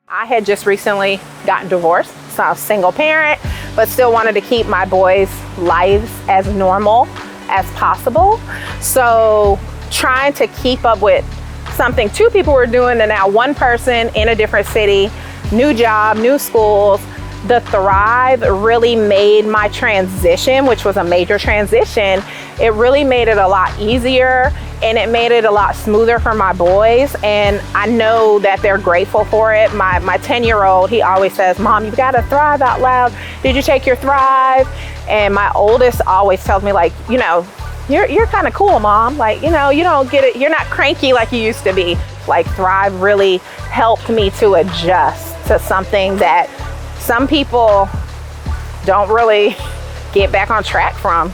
I had just recently gotten divorced, so I was a single parent, but still wanted to keep my boys' lives as normal as possible. So trying to keep up with something two people were doing and now one person in a different city, new job, new schools. The Thrive really made my transition, which was a major transition, it really made it a lot easier and it made it a lot smoother for my boys. And I know that they're grateful for it. My 10-year-old, he always says, "Mom, you've got to thrive out loud. Did you take your Thrive?" And my oldest always tells me, like, you know, you're kind of cool, Mom. Like, you know, you don't get it. You're not cranky like you used to be. Like, Thrive really helped me to adjust to something that some people don't really get back on track from.